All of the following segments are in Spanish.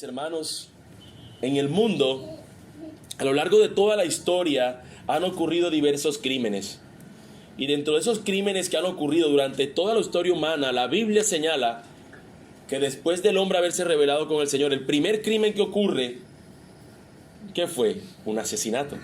Mis hermanos, en el mundo, a lo largo de toda la historia, han ocurrido diversos crímenes. Y dentro de esos crímenes que han ocurrido durante toda la historia humana, la Biblia señala que después del hombre haberse rebelado con el Señor, el primer crimen que ocurre, ¿qué fue? Un asesinato.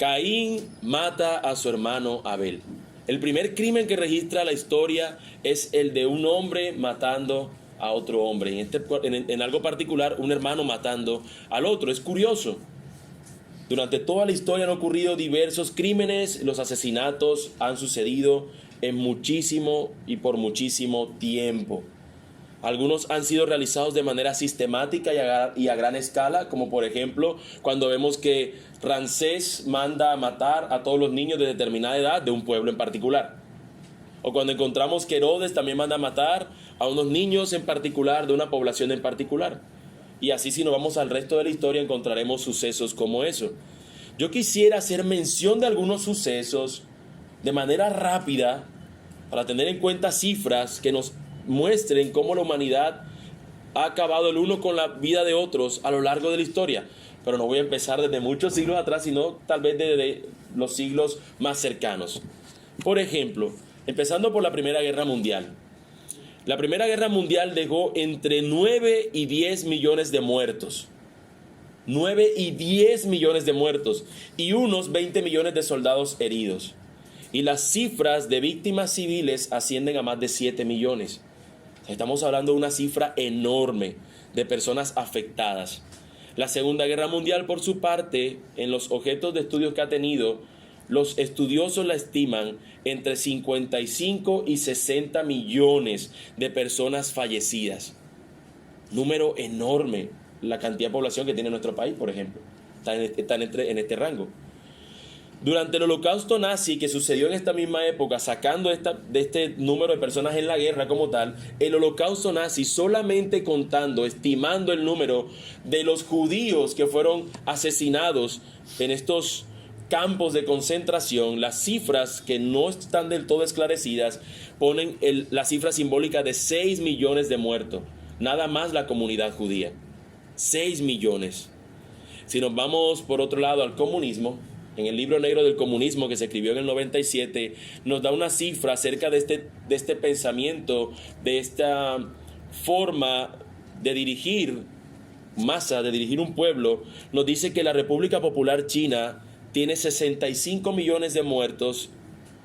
Caín mata a su hermano Abel. El primer crimen que registra la historia es el de un hombre matando a otro hombre. En algo particular, un hermano matando al otro. Es curioso. Durante toda la historia han ocurrido diversos crímenes. Los asesinatos han sucedido en muchísimo y por muchísimo tiempo. Algunos han sido realizados de manera sistemática y a gran escala, como por ejemplo cuando vemos que Ramsés manda a matar a todos los niños de determinada edad de un pueblo en particular. O cuando encontramos que Herodes también manda a matar a unos niños en particular de una población en particular. Y así, si nos vamos al resto de la historia, encontraremos sucesos como eso. Yo quisiera hacer mención de algunos sucesos de manera rápida para tener en cuenta cifras que nos muestren cómo la humanidad ha acabado el uno con la vida de otros a lo largo de la historia. Pero no voy a empezar desde muchos siglos atrás, sino tal vez desde los siglos más cercanos. Por ejemplo, empezando por la Primera Guerra Mundial. La Primera Guerra Mundial dejó entre 9 y 10 millones de muertos. 9 y 10 millones de muertos y unos 20 millones de soldados heridos. Y las cifras de víctimas civiles ascienden a más de 7 millones. Estamos hablando de una cifra enorme de personas afectadas. La Segunda Guerra Mundial, por su parte, en los objetos de estudios que ha tenido, los estudiosos la estiman entre 55 y 60 millones de personas fallecidas. Número enorme, la cantidad de población que tiene nuestro país, por ejemplo. Está en este rango. Durante el Holocausto nazi, que sucedió en esta misma época, sacando de este número de personas en la guerra como tal, el Holocausto nazi, solamente contando, estimando el número de los judíos que fueron asesinados en estos campos de concentración, las cifras que no están del todo esclarecidas, ponen la cifra simbólica de 6 millones de muertos. Nada más la comunidad judía. 6 millones. Si nos vamos por otro lado al comunismo, en el libro negro del comunismo que se escribió en el 97, nos da una cifra acerca de este pensamiento, de esta forma de dirigir masa, de dirigir un pueblo. Nos dice que la República Popular China tiene 65 millones de muertos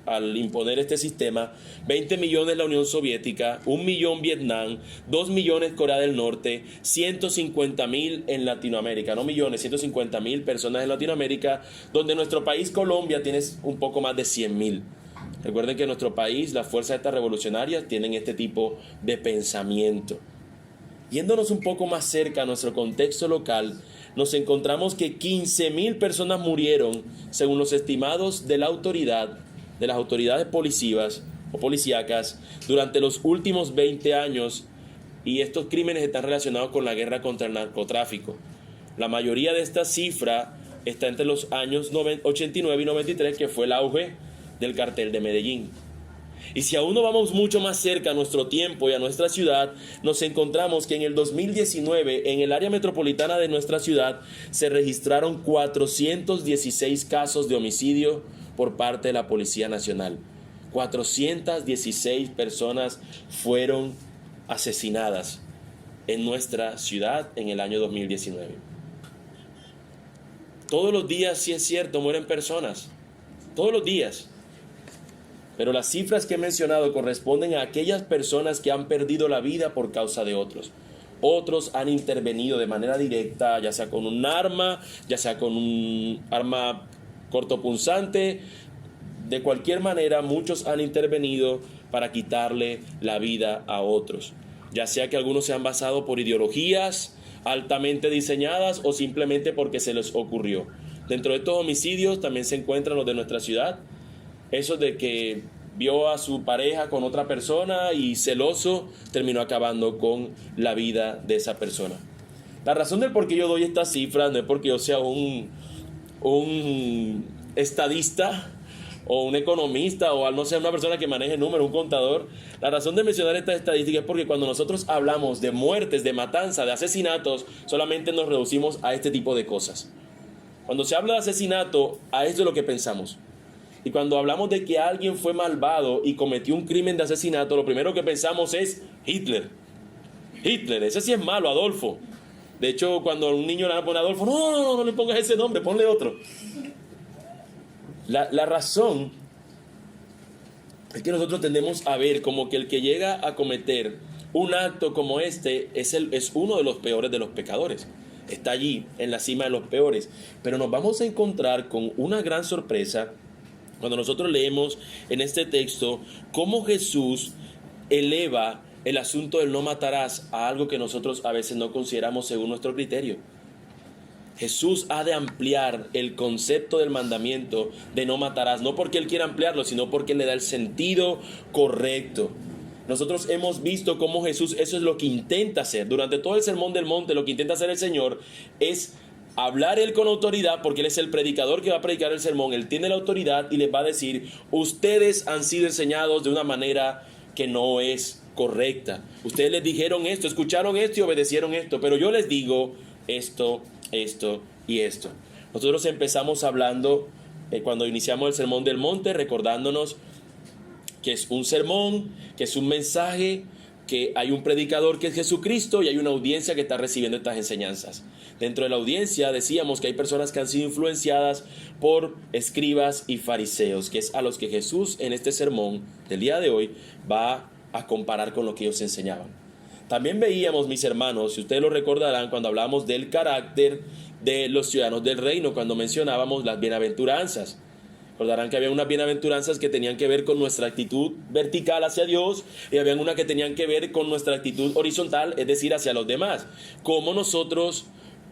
al imponer este sistema, 20 millones la Unión Soviética, 1 millón Vietnam, 2 millones Corea del Norte, 150,000 en Latinoamérica, no millones, 150,000 personas en Latinoamérica, donde nuestro país Colombia tiene un poco más de 100,000. Recuerden que en nuestro país las fuerzas estas revolucionarias tienen este tipo de pensamiento. Yéndonos un poco más cerca a nuestro contexto local, nos encontramos que 15,000 personas murieron, según los estimados de las autoridades policíacas, durante los últimos 20 años, y estos crímenes están relacionados con la guerra contra el narcotráfico. La mayoría de esta cifra está entre los años 89 y 93, que fue el auge del cartel de Medellín. Y si aún no vamos mucho más cerca a nuestro tiempo y a nuestra ciudad, nos encontramos que en el 2019, en el área metropolitana de nuestra ciudad, se registraron 416 casos de homicidio por parte de la Policía Nacional. 416 personas fueron asesinadas en nuestra ciudad en el año 2019. Todos los días, sí es cierto, mueren personas. Todos los días. Pero las cifras que he mencionado corresponden a aquellas personas que han perdido la vida por causa de otros. Otros han intervenido de manera directa, ya sea con un arma, ya sea con un arma cortopunzante. De cualquier manera, muchos han intervenido para quitarle la vida a otros. Ya sea que algunos se han basado por ideologías altamente diseñadas o simplemente porque se les ocurrió. Dentro de estos homicidios también se encuentran los de nuestra ciudad. Eso de que vio a su pareja con otra persona y celoso terminó acabando con la vida de esa persona. La razón del por qué yo doy estas cifras no es porque yo sea un estadista o un economista, o no sé, una persona que maneje números, un contador. La razón de mencionar esta estadística es porque cuando nosotros hablamos de muertes, de matanza, de asesinatos, solamente nos reducimos a este tipo de cosas. Cuando se habla de asesinato, a esto es lo que pensamos. Y cuando hablamos de que alguien fue malvado y cometió un crimen de asesinato, lo primero que pensamos es Hitler. Hitler, ese sí es malo, Adolfo. De hecho, cuando a un niño le van a poner Adolfo, no le pongas ese nombre, ponle otro. La razón es que nosotros tendemos a ver como que el que llega a cometer un acto como este es uno de los peores de los pecadores. Está allí, en la cima de los peores. Pero nos vamos a encontrar con una gran sorpresa cuando nosotros leemos en este texto cómo Jesús eleva el asunto del no matarás a algo que nosotros a veces no consideramos según nuestro criterio. Jesús ha de ampliar el concepto del mandamiento de no matarás, no porque Él quiera ampliarlo, sino porque le da el sentido correcto. Nosotros hemos visto cómo Jesús, eso es lo que intenta hacer. Durante todo el Sermón del Monte, lo que intenta hacer el Señor es hablar Él con autoridad, porque Él es el predicador que va a predicar el sermón. Él tiene la autoridad y les va a decir, ustedes han sido enseñados de una manera que no es correcta. Ustedes les dijeron esto, escucharon esto y obedecieron esto, pero yo les digo esto y esto. Nosotros empezamos hablando, cuando iniciamos el Sermón del Monte, recordándonos que es un sermón, que es un mensaje, que hay un predicador que es Jesucristo y hay una audiencia que está recibiendo estas enseñanzas. Dentro de la audiencia decíamos que hay personas que han sido influenciadas por escribas y fariseos, que es a los que Jesús en este sermón del día de hoy va a comparar con lo que ellos enseñaban. También veíamos, mis hermanos, si ustedes lo recordarán, cuando hablamos del carácter de los ciudadanos del reino, cuando mencionábamos las bienaventuranzas. Recordarán que había unas bienaventuranzas que tenían que ver con nuestra actitud vertical hacia Dios y había una que tenían que ver con nuestra actitud horizontal, es decir, hacia los demás. Cómo nosotros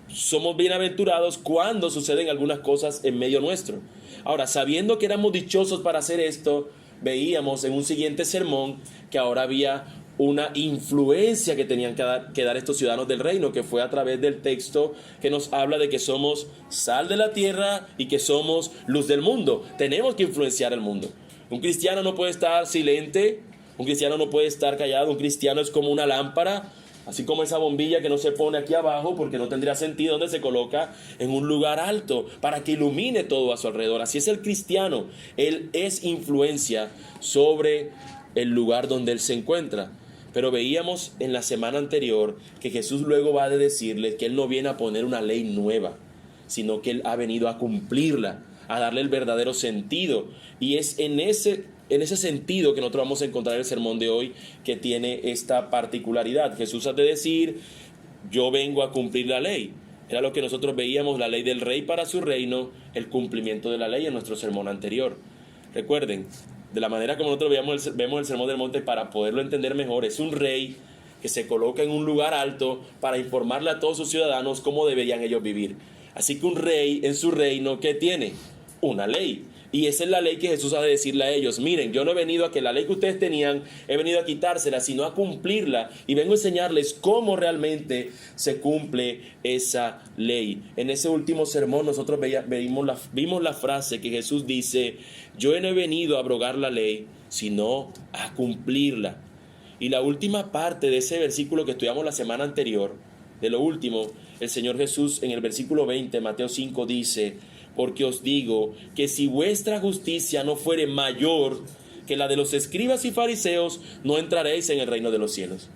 somos bienaventurados cuando suceden algunas cosas en medio nuestro. Ahora, sabiendo que éramos dichosos para hacer esto, veíamos en un siguiente sermón que ahora había una influencia que tenían que dar estos ciudadanos del reino, que fue a través del texto que nos habla de que somos sal de la tierra y que somos luz del mundo. Tenemos que influenciar el mundo. Un cristiano no puede estar silente, un cristiano no puede estar callado, un cristiano es como una lámpara, así como esa bombilla que no se pone aquí abajo porque no tendría sentido, donde se coloca en un lugar alto para que ilumine todo a su alrededor. Así es el cristiano, él es influencia sobre el lugar donde él se encuentra. Pero veíamos en la semana anterior que Jesús luego va a decirles que Él no viene a poner una ley nueva, sino que Él ha venido a cumplirla, a darle el verdadero sentido. Y es en ese sentido que nosotros vamos a encontrar el sermón de hoy, que tiene esta particularidad. Jesús ha de decir, yo vengo a cumplir la ley. Era lo que nosotros veíamos, la ley del rey para su reino, el cumplimiento de la ley en nuestro sermón anterior. Recuerden, de la manera como nosotros vemos el Sermón del Monte, para poderlo entender mejor, es un rey que se coloca en un lugar alto para informarle a todos sus ciudadanos cómo deberían ellos vivir. Así que un rey en su reino, ¿qué tiene? Una ley. Y esa es la ley que Jesús ha de decirle a ellos. Miren, yo no he venido a que la ley que ustedes tenían, he venido a quitársela, sino a cumplirla. Y vengo a enseñarles cómo realmente se cumple esa ley. En ese último sermón nosotros vimos la frase que Jesús dice, yo no he venido a abrogar la ley, sino a cumplirla. Y la última parte de ese versículo que estudiamos la semana anterior, de lo último, el Señor Jesús en el versículo 20, Mateo 5, dice, porque os digo que si vuestra justicia no fuere mayor que la de los escribas y fariseos, no entraréis en el reino de los cielos.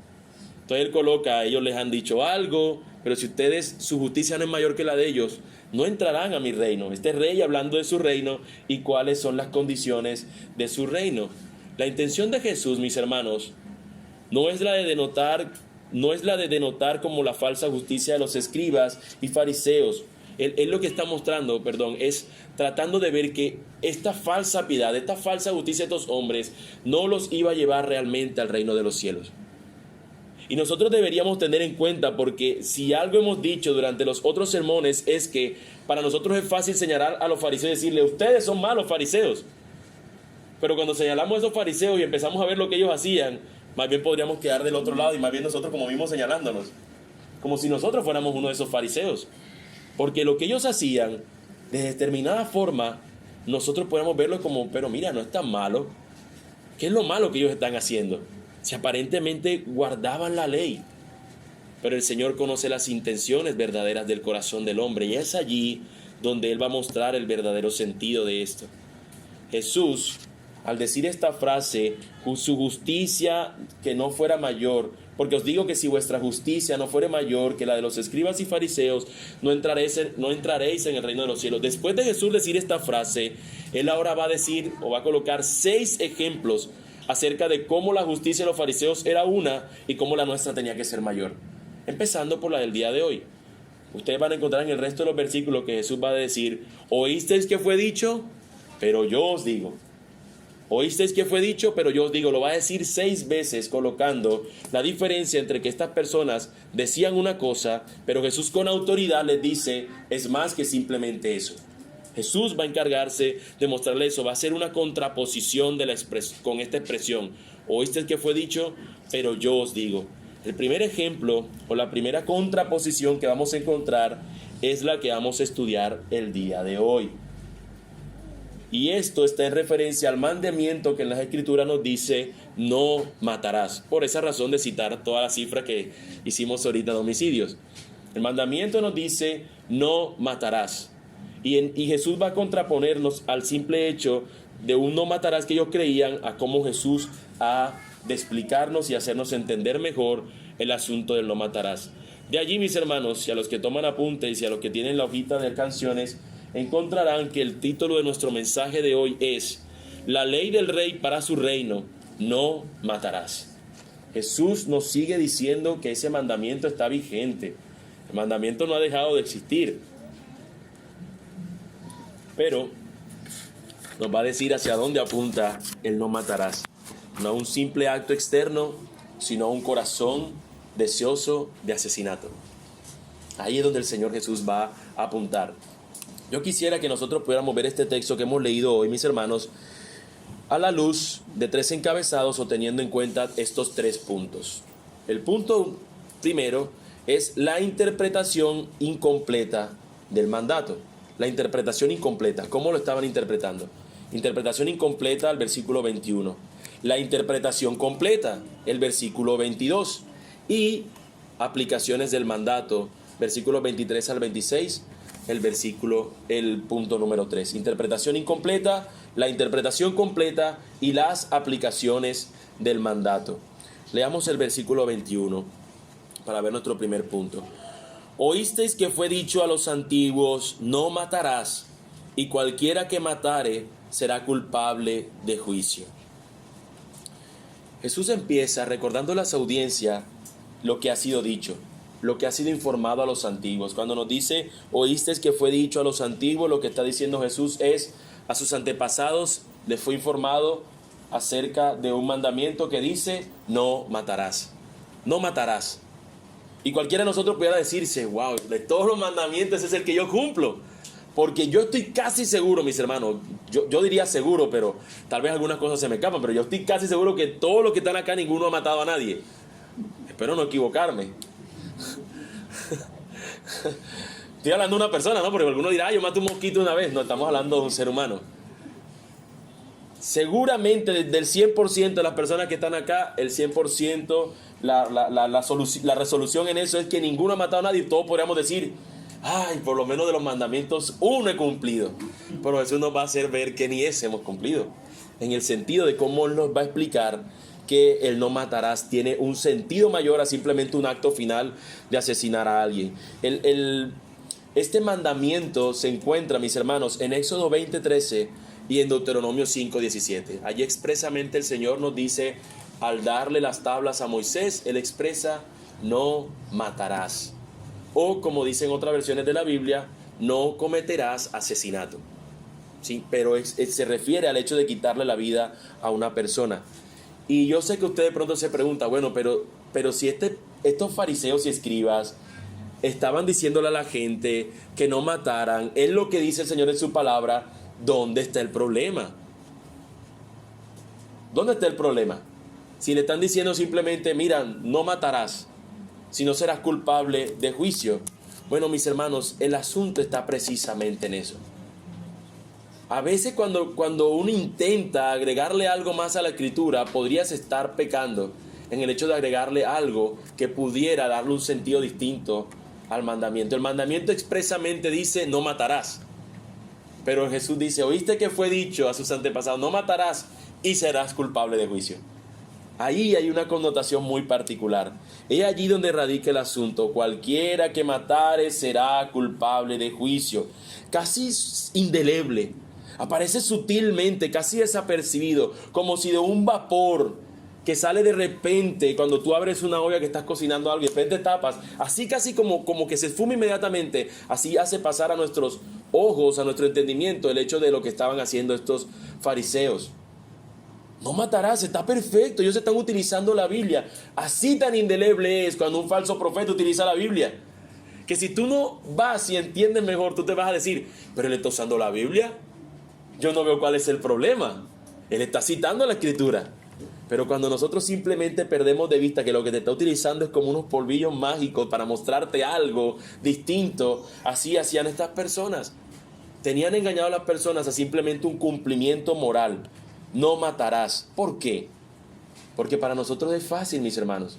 Entonces él coloca, ellos les han dicho algo, pero si ustedes, su justicia no es mayor que la de ellos, no entrarán a mi reino. Este rey hablando de su reino y cuáles son las condiciones de su reino. La intención de Jesús, mis hermanos, no es la de denotar como la falsa justicia de los escribas y fariseos. Él lo que está mostrando, es tratando de ver que esta falsa piedad, esta falsa justicia de estos hombres no los iba a llevar realmente al reino de los cielos. Y nosotros deberíamos tener en cuenta, porque si algo hemos dicho durante los otros sermones es que para nosotros es fácil señalar a los fariseos y decirle, ustedes son malos fariseos. Pero cuando señalamos a esos fariseos y empezamos a ver lo que ellos hacían, más bien podríamos quedar del otro lado y más bien nosotros como mismos señalándonos, como si nosotros fuéramos uno de esos fariseos. Porque lo que ellos hacían, de determinada forma, nosotros podemos verlo como, pero mira, no es tan malo. ¿Qué es lo malo que ellos están haciendo? Si aparentemente guardaban la ley. Pero el Señor conoce las intenciones verdaderas del corazón del hombre, y es allí donde Él va a mostrar el verdadero sentido de esto. Jesús, al decir esta frase, su justicia que no fuera mayor, porque os digo que si vuestra justicia no fuere mayor que la de los escribas y fariseos, no entraréis en el reino de los cielos. Después de Jesús decir esta frase, Él ahora va a decir, o va a colocar 6 ejemplos acerca de cómo la justicia de los fariseos era una y cómo la nuestra tenía que ser mayor. Empezando por la del día de hoy. Ustedes van a encontrar en el resto de los versículos que Jesús va a decir, oísteis que fue dicho, pero yo os digo. Oísteis que fue dicho, pero yo os digo. Lo va a decir 6 veces, colocando la diferencia entre que estas personas decían una cosa, pero Jesús con autoridad les dice, es más que simplemente eso. Jesús va a encargarse de mostrarle eso, va a hacer una contraposición con esta expresión. Oísteis que fue dicho, pero yo os digo. El primer ejemplo o la primera contraposición que vamos a encontrar es la que vamos a estudiar el día de hoy. Y esto está en referencia al mandamiento que en las Escrituras nos dice, no matarás. Por esa razón de citar toda la cifra que hicimos ahorita de homicidios. El mandamiento nos dice, no matarás. Y Jesús va a contraponernos al simple hecho de un no matarás que ellos creían, a cómo Jesús ha de explicarnos y hacernos entender mejor el asunto del no matarás. De allí, mis hermanos, y a los que toman apuntes y a los que tienen la hojita de canciones, encontrarán que el título de nuestro mensaje de hoy es La ley del rey para su reino, no matarás. Jesús nos sigue diciendo que ese mandamiento está vigente. El mandamiento no ha dejado de existir. Pero nos va a decir hacia dónde apunta el no matarás. No a un simple acto externo, sino a un corazón deseoso de asesinato. Ahí es donde el Señor Jesús va a apuntar. Yo quisiera que nosotros pudiéramos ver este texto que hemos leído hoy, mis hermanos, a la luz de 3 encabezados o teniendo en cuenta estos 3 puntos. El punto primero es la interpretación incompleta del mandato. La interpretación incompleta. ¿Cómo lo estaban interpretando? Interpretación incompleta, el versículo 21. La interpretación completa, el versículo 22. Y aplicaciones del mandato, versículos 23 al 26, el punto número 3. Interpretación incompleta, la interpretación completa y las aplicaciones del mandato. Leamos el versículo 21 para ver nuestro primer punto. Oísteis que fue dicho a los antiguos, no matarás, y cualquiera que matare será culpable de juicio. Jesús empieza recordando a las audiencias lo que ha sido dicho, lo que ha sido informado a los antiguos. Cuando nos dice, oísteis que fue dicho a los antiguos, lo que está diciendo Jesús es, a sus antepasados les fue informado acerca de un mandamiento que dice, no matarás, no matarás. Y cualquiera de nosotros pudiera decirse, wow, de todos los mandamientos ese es el que yo cumplo. Porque yo estoy casi seguro, mis hermanos, yo diría seguro, pero tal vez algunas cosas se me escapan, pero yo estoy casi seguro que todos los que están acá, ninguno ha matado a nadie. Espero no equivocarme. Estoy hablando de una persona, ¿no? Porque alguno dirá, yo maté un mosquito una vez. No, estamos hablando de un ser humano. Seguramente del 100% de las personas que están acá, el 100%, la resolución en eso es que ninguno ha matado a nadie. Todos podríamos decir, ay, por lo menos de los mandamientos uno he cumplido. Pero eso nos va a hacer ver que ni ese hemos cumplido. En el sentido de cómo nos va a explicar que el no matarás tiene un sentido mayor a simplemente un acto final de asesinar a alguien. Este mandamiento se encuentra, mis hermanos, en Éxodo 20:13 y en Deuteronomio 5:17. Allí expresamente el Señor nos dice, al darle las tablas a Moisés, Él expresa, no matarás. O como dicen otras versiones de la Biblia, no cometerás asesinato. ¿Sí? Pero se refiere al hecho de quitarle la vida a una persona. Y yo sé que usted de pronto se pregunta, bueno, pero si estos fariseos y escribas estaban diciéndole a la gente que no mataran, es lo que dice el Señor en su palabra, ¿dónde está el problema? ¿Dónde está el problema? Si le están diciendo simplemente, mira, no matarás, si no serás culpable de juicio. Bueno, mis hermanos, el asunto está precisamente en eso. A veces cuando uno intenta agregarle algo más a la escritura, podrías estar pecando en el hecho de agregarle algo que pudiera darle un sentido distinto al mandamiento. El mandamiento expresamente dice: no matarás. Pero Jesús dice: oíste que fue dicho a sus antepasados, no matarás y serás culpable de juicio. Ahí hay una connotación muy particular. Es allí donde radica el asunto. Cualquiera que matare será culpable de juicio. Casi indeleble. Aparece sutilmente, casi desapercibido, como si de un vapor que sale de repente cuando tú abres una olla que estás cocinando algo y de repente tapas, así casi como que se esfuma inmediatamente. Así hace pasar a nuestros ojos, a nuestro entendimiento, el hecho de lo que estaban haciendo estos fariseos. No matarás, está perfecto. Ellos están utilizando la Biblia. Así tan indeleble es cuando un falso profeta utiliza la Biblia, que si tú no vas y entiendes mejor, tú te vas a decir: pero él está usando la Biblia, yo no veo cuál es el problema. Él está citando la escritura. Pero cuando nosotros simplemente perdemos de vista que lo que te está utilizando es como unos polvillos mágicos para mostrarte algo distinto, así hacían estas personas. Tenían engañado a las personas a simplemente un cumplimiento moral. No matarás. ¿Por qué? Porque para nosotros es fácil, mis hermanos.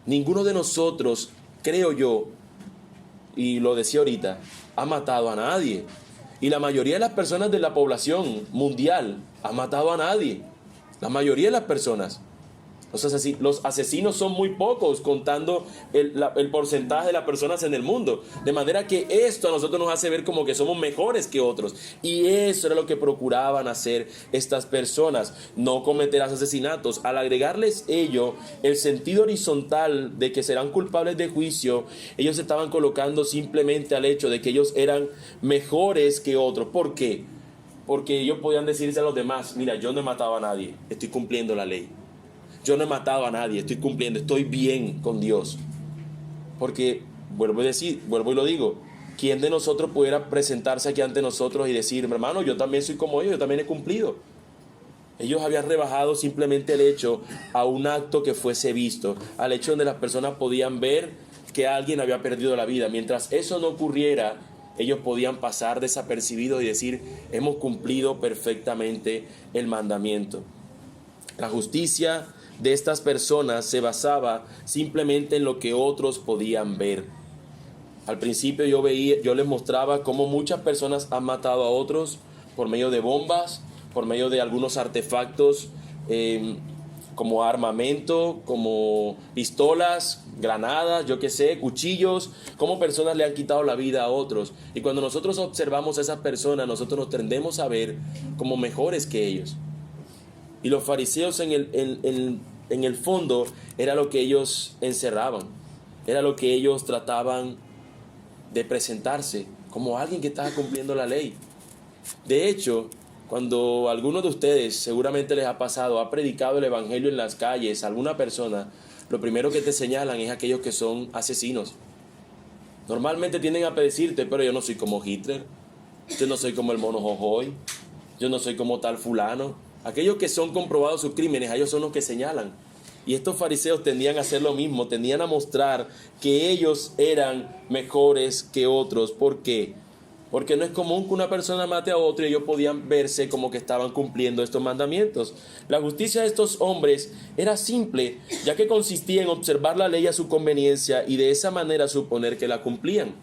Ninguno de nosotros, creo yo, y lo decía ahorita, ha matado a nadie. Y la mayoría de las personas de la población mundial ha matado a nadie. La mayoría de las personas. Los asesinos son muy pocos, contando el porcentaje de las personas en el mundo. De manera que esto a nosotros nos hace ver como que somos mejores que otros. Y eso era lo que procuraban hacer estas personas. No cometerás asesinatos. Al agregarles ello el sentido horizontal de que serán culpables de juicio, ellos se estaban colocando simplemente al hecho de que ellos eran mejores que otros. ¿Por qué? Porque ellos podían decirse a los demás: mira, yo no he matado a nadie, estoy cumpliendo la ley. Yo no he matado a nadie, estoy cumpliendo, estoy bien con Dios. Porque, vuelvo y lo digo, ¿quién de nosotros pudiera presentarse aquí ante nosotros y decir: hermano, yo también soy como ellos, yo también he cumplido? Ellos habían rebajado simplemente el hecho a un acto que fuese visto, al hecho donde las personas podían ver que alguien había perdido la vida. Mientras eso no ocurriera, ellos podían pasar desapercibidos y decir: hemos cumplido perfectamente el mandamiento. La justicia de estas personas se basaba simplemente en lo que otros podían ver. Al principio yo les mostraba cómo muchas personas han matado a otros por medio de bombas, por medio de algunos artefactos como armamento, como pistolas, granadas, yo qué sé, cuchillos, cómo personas le han quitado la vida a otros. Y cuando nosotros observamos a esas personas, nosotros nos tendemos a ver como mejores que ellos. Y los fariseos en el fondo era lo que ellos encerraban, era lo que ellos trataban de presentarse como alguien que estaba cumpliendo la ley. De hecho, cuando alguno de ustedes, seguramente les ha pasado, ha predicado el evangelio en las calles a alguna persona, lo primero que te señalan es aquellos que son asesinos. Normalmente tienden a decirte: pero yo no soy como Hitler, yo no soy como el mono Jojoy, yo no soy como tal fulano. Aquellos que son comprobados sus crímenes, a ellos son los que señalan. Y estos fariseos tendían a hacer lo mismo, tendían a mostrar que ellos eran mejores que otros. ¿Por qué? Porque no es común que una persona mate a otro y ellos podían verse como que estaban cumpliendo estos mandamientos. La justicia de estos hombres era simple, ya que consistía en observar la ley a su conveniencia y de esa manera suponer que la cumplían.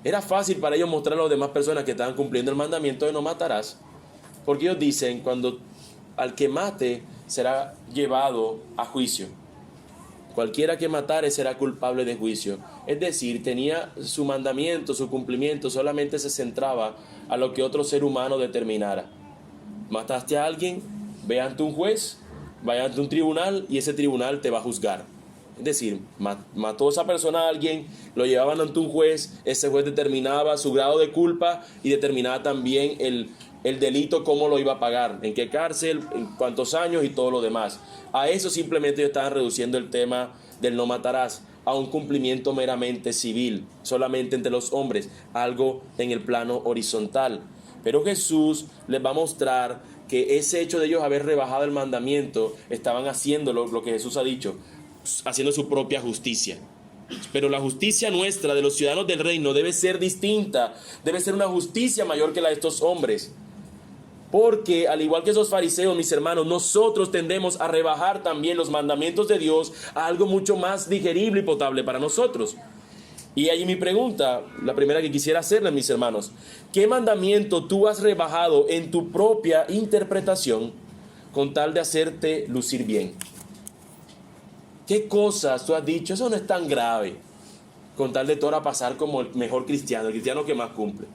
Era fácil para ellos mostrar a las demás personas que estaban cumpliendo el mandamiento de no matarás, porque ellos dicen: cuando al que mate será llevado a juicio. Cualquiera que matare será culpable de juicio. Es decir, tenía su mandamiento, su cumplimiento, solamente se centraba a lo que otro ser humano determinara. Mataste a alguien, ve ante un juez, vaya ante un tribunal y ese tribunal te va a juzgar. Es decir, mató a esa persona a alguien, lo llevaban ante un juez, ese juez determinaba su grado de culpa y determinaba también el delito, cómo lo iba a pagar, en qué cárcel, en cuántos años y todo lo demás. A eso simplemente ellos estaban reduciendo el tema del no matarás a un cumplimiento meramente civil, solamente entre los hombres, algo en el plano horizontal. Pero Jesús les va a mostrar que ese hecho de ellos haber rebajado el mandamiento, estaban haciendo lo que Jesús ha dicho, haciendo su propia justicia. Pero la justicia nuestra de los ciudadanos del reino debe ser distinta, debe ser una justicia mayor que la de estos hombres. Porque al igual que esos fariseos, mis hermanos, nosotros tendemos a rebajar también los mandamientos de Dios a algo mucho más digerible y potable para nosotros. Y ahí mi pregunta, la primera que quisiera hacerle, mis hermanos: ¿qué mandamiento tú has rebajado en tu propia interpretación con tal de hacerte lucir bien? ¿Qué cosas tú has dicho? Eso no es tan grave, con tal de ahora pasar como el mejor cristiano, el cristiano que más cumple.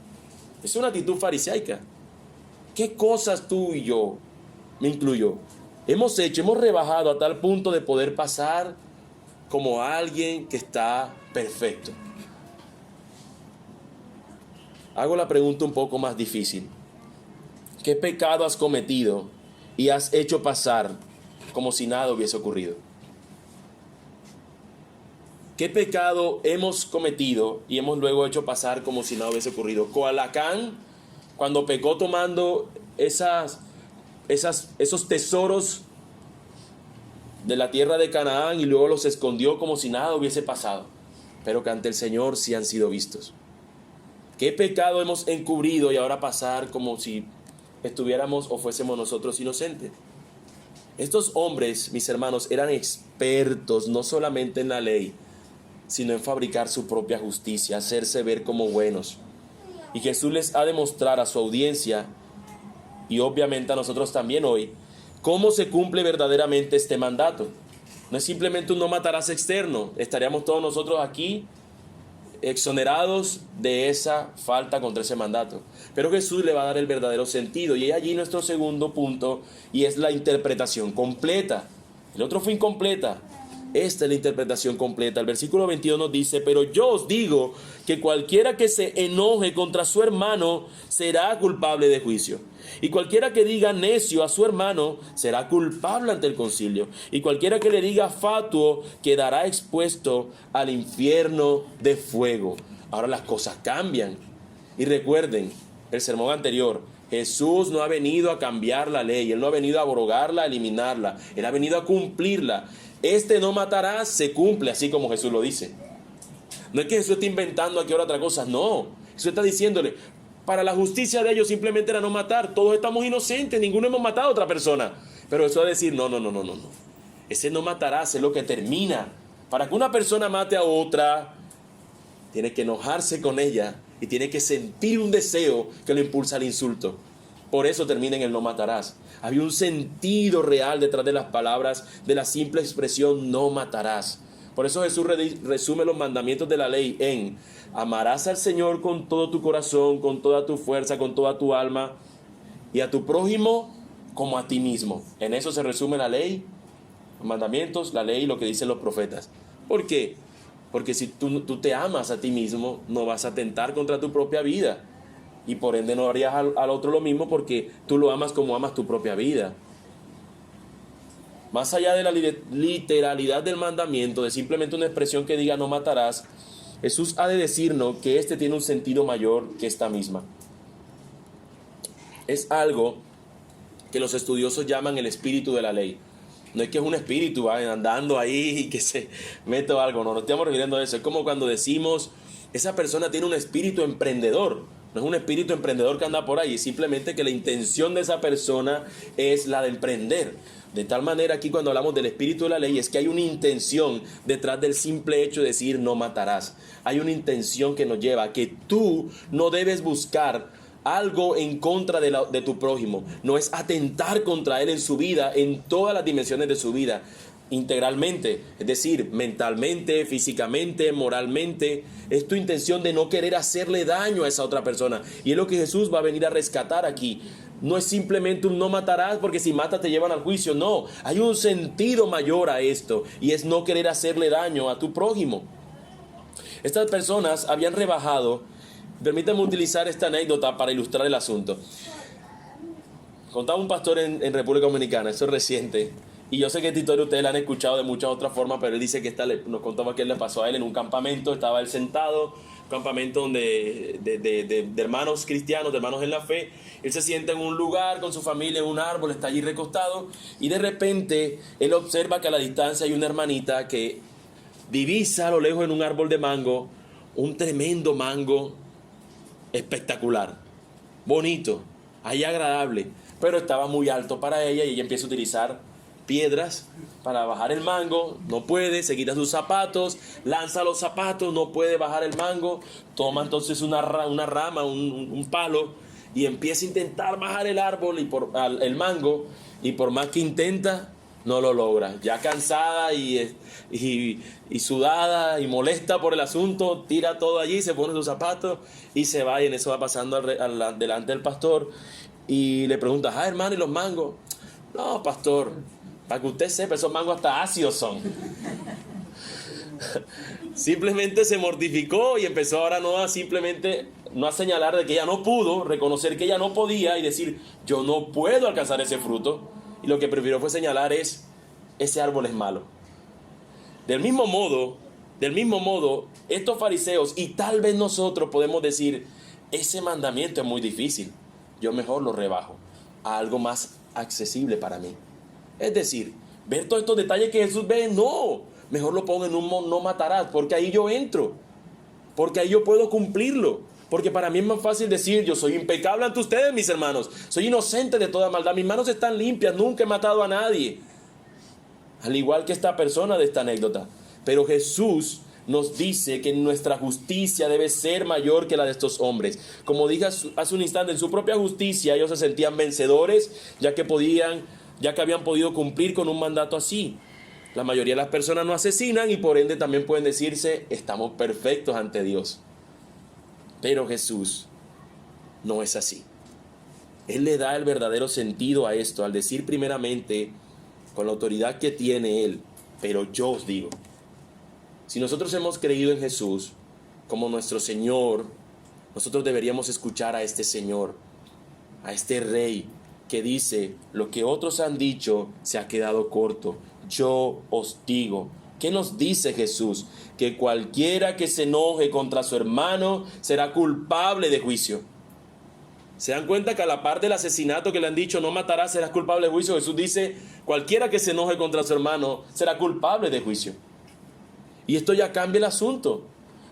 Es una actitud farisaica. ¿Qué cosas tú y yo, me incluyo, hemos hecho, hemos rebajado a tal punto de poder pasar como alguien que está perfecto? Hago la pregunta un poco más difícil. ¿Qué pecado has cometido y has hecho pasar como si nada hubiese ocurrido? ¿Qué pecado hemos cometido y hemos luego hecho pasar como si nada hubiese ocurrido? Coalacán, cuando pecó tomando esos tesoros de la tierra de Canaán y luego los escondió como si nada hubiese pasado, pero que ante el Señor sí han sido vistos. ¿Qué pecado hemos encubrido y ahora pasar como si estuviéramos o fuésemos nosotros inocentes? Estos hombres, mis hermanos, eran expertos no solamente en la ley, sino en fabricar su propia justicia, hacerse ver como buenos. Y Jesús les ha de mostrar a su audiencia, y obviamente a nosotros también hoy, cómo se cumple verdaderamente este mandato. No es simplemente un no matarás externo. Estaríamos todos nosotros aquí exonerados de esa falta contra ese mandato. Pero Jesús le va a dar el verdadero sentido. Y allí nuestro segundo punto, y es la interpretación completa. El otro fue incompleta. Esta es la interpretación completa. El versículo 22 nos dice: pero yo os digo que cualquiera que se enoje contra su hermano será culpable de juicio. Y cualquiera que diga necio a su hermano será culpable ante el concilio. Y cualquiera que le diga fatuo quedará expuesto al infierno de fuego. Ahora las cosas cambian. Y recuerden el sermón anterior: Jesús no ha venido a cambiar la ley. Él no ha venido a abrogarla, a eliminarla. Él ha venido a cumplirla. Este no matarás se cumple así como Jesús lo dice. No es que Jesús esté inventando aquí ahora otra cosa, no. Jesús está diciéndole, para la justicia de ellos simplemente era no matar. Todos estamos inocentes, ninguno hemos matado a otra persona. Pero Jesús va a decir, no. Ese no matarás es lo que termina. Para que una persona mate a otra, tiene que enojarse con ella y tiene que sentir un deseo que lo impulsa al insulto. Por eso termina en el no matarás. Había un sentido real detrás de las palabras, de la simple expresión no matarás. Por eso Jesús resume los mandamientos de la ley en: amarás al Señor con todo tu corazón, con toda tu fuerza, con toda tu alma, y a tu prójimo como a ti mismo. En eso se resume la ley, los mandamientos, la ley y lo que dicen los profetas. ¿Por qué? Porque si tú te amas a ti mismo, no vas a atentar contra tu propia vida. Y por ende no harías al otro lo mismo, porque tú lo amas como amas tu propia vida. Más allá de la literalidad del mandamiento, de simplemente una expresión que diga no matarás, Jesús ha de decirnos que este tiene un sentido mayor que esta misma. Es algo que los estudiosos llaman el espíritu de la ley. No es que es un espíritu andando ahí y que se mete algo, no estamos refiriendo a eso. Es como cuando decimos, esa persona tiene un espíritu emprendedor. No es un espíritu emprendedor que anda por ahí, es simplemente que la intención de esa persona es la de emprender. De tal manera, aquí cuando hablamos del espíritu de la ley, es que hay una intención detrás del simple hecho de decir no matarás. Hay una intención que nos lleva a que tú no debes buscar algo en contra de tu prójimo. No es atentar contra él en su vida, en todas las dimensiones de su vida, integralmente, es decir, mentalmente, físicamente, moralmente. Es tu intención de no querer hacerle daño a esa otra persona, y es lo que Jesús va a venir a rescatar aquí. No es simplemente un no matarás porque si matas te llevan al juicio. No, hay un sentido mayor a esto, y es no querer hacerle daño a tu prójimo. Estas personas habían rebajado. Permítanme utilizar esta anécdota para ilustrar el asunto. Contaba un pastor en República Dominicana, eso es reciente, y yo sé que esta historia ustedes la han escuchado de muchas otras formas, pero él dice que nos contaba que le pasó a él en un campamento. Estaba él sentado, un campamento donde, de hermanos cristianos, de hermanos en la fe. Él se sienta en un lugar con su familia, en un árbol, está allí recostado, y de repente él observa que a la distancia hay una hermanita que divisa a lo lejos en un árbol de mango un tremendo mango espectacular, bonito, ahí agradable, pero estaba muy alto para ella y ella empieza a utilizar piedras para bajar el mango. No puede, se quita sus zapatos, lanza los zapatos, no puede bajar el mango, toma entonces una rama, un palo, y empieza a intentar bajar el árbol el mango, y por más que intenta, no lo logra. Ya cansada y sudada y molesta por el asunto, tira todo allí, se pone sus zapatos y se va, y en eso va pasando delante del pastor y le pregunta: hermano, ¿y los mangos? No, pastor, para que usted sepa, esos mangos hasta ácidos son. Simplemente se mortificó y empezó ahora no a señalar de que ella no pudo, reconocer que ella no podía y decir: yo no puedo alcanzar ese fruto. Y lo que prefirió fue señalar ese árbol es malo. Del mismo modo, estos fariseos y tal vez nosotros podemos decir: ese mandamiento es muy difícil, yo mejor lo rebajo a algo más accesible para mí. Es decir, ver todos estos detalles que Jesús ve, no, mejor lo pongo en un no matarás, porque ahí yo entro, porque ahí yo puedo cumplirlo. Porque para mí es más fácil decir: yo soy impecable ante ustedes, mis hermanos, soy inocente de toda maldad, mis manos están limpias, nunca he matado a nadie. Al igual que esta persona de esta anécdota. Pero Jesús nos dice que nuestra justicia debe ser mayor que la de estos hombres. Como dije hace un instante, en su propia justicia ellos se sentían vencedores, ya que habían podido cumplir con un mandato así. La mayoría de las personas no asesinan y por ende también pueden decirse: estamos perfectos ante Dios. Pero Jesús no es así. Él le da el verdadero sentido a esto al decir primeramente, con la autoridad que tiene Él: pero yo os digo. Si nosotros hemos creído en Jesús como nuestro Señor, nosotros deberíamos escuchar a este Señor, a este Rey que dice: lo que otros han dicho se ha quedado corto, yo os digo. ¿Qué nos dice Jesús? Que cualquiera que se enoje contra su hermano será culpable de juicio. ¿Se dan cuenta que a la par del asesinato que le han dicho no matarás, serás culpable de juicio? Jesús dice: cualquiera que se enoje contra su hermano será culpable de juicio. Y esto ya cambia el asunto,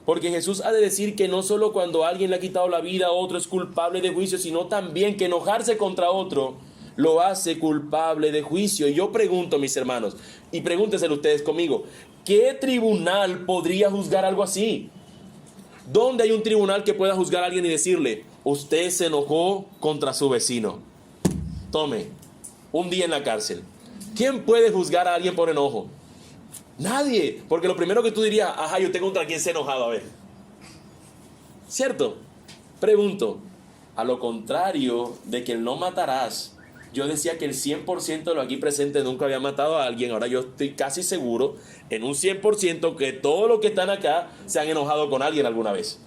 porque Jesús ha de decir que no solo cuando alguien le ha quitado la vida a otro es culpable de juicio, sino también que enojarse contra otro lo hace culpable de juicio. Y yo pregunto, mis hermanos, y pregúntenselo ustedes conmigo: ¿qué tribunal podría juzgar algo así? ¿Dónde hay un tribunal que pueda juzgar a alguien y decirle: usted se enojó contra su vecino, tome un día en la cárcel? ¿Quién puede juzgar a alguien por enojo? Nadie, porque lo primero que tú dirías: ajá, ¿y usted contra quién se ha enojado? A ver, ¿cierto? Pregunto, a lo contrario de que el no matarás, yo decía que el 100% de los aquí presentes nunca había matado a alguien. Ahora yo estoy casi seguro, en un 100%, que todos los que están acá se han enojado con alguien alguna vez.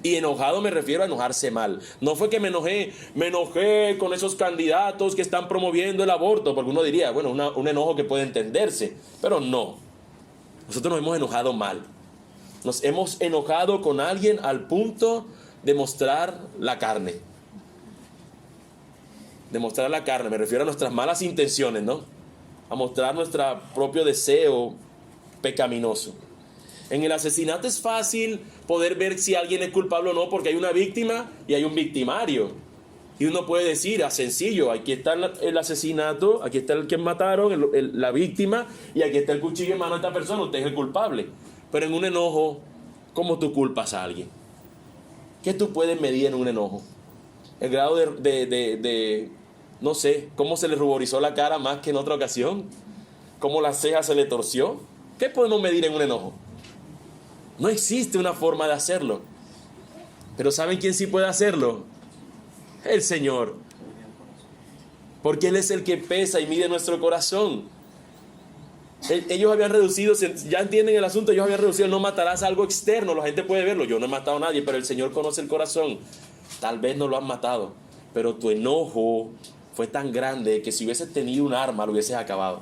Y enojado me refiero a enojarse mal. No fue que me enojé con esos candidatos que están promoviendo el aborto, porque uno diría, bueno, un enojo que puede entenderse, pero no. Nosotros nos hemos enojado mal. Nos hemos enojado con alguien al punto de mostrar la carne. Demostrar la carne, me refiero a nuestras malas intenciones, ¿no? A mostrar nuestro propio deseo pecaminoso. En el asesinato es fácil poder ver si alguien es culpable o no, porque hay una víctima y hay un victimario. Y uno puede decir: sencillo, aquí está el asesinato, aquí está el que mataron, la víctima, y aquí está el cuchillo en mano de esta persona, usted es el culpable. Pero en un enojo, ¿cómo tú culpas a alguien? ¿Qué tú puedes medir en un enojo? El grado de no sé, cómo se le ruborizó la cara más que en otra ocasión, cómo la ceja se le torció. ¿Qué podemos medir en un enojo? No existe una forma de hacerlo. Pero ¿saben quién sí puede hacerlo? El Señor. Porque Él es el que pesa y mide nuestro corazón. Ellos habían reducido, ya entienden el asunto, ellos habían reducido el no matarás a algo externo, la gente puede verlo. Yo no he matado a nadie, pero el Señor conoce el corazón. Tal vez no lo han matado, pero tu enojo fue tan grande que si hubieses tenido un arma lo hubieses acabado.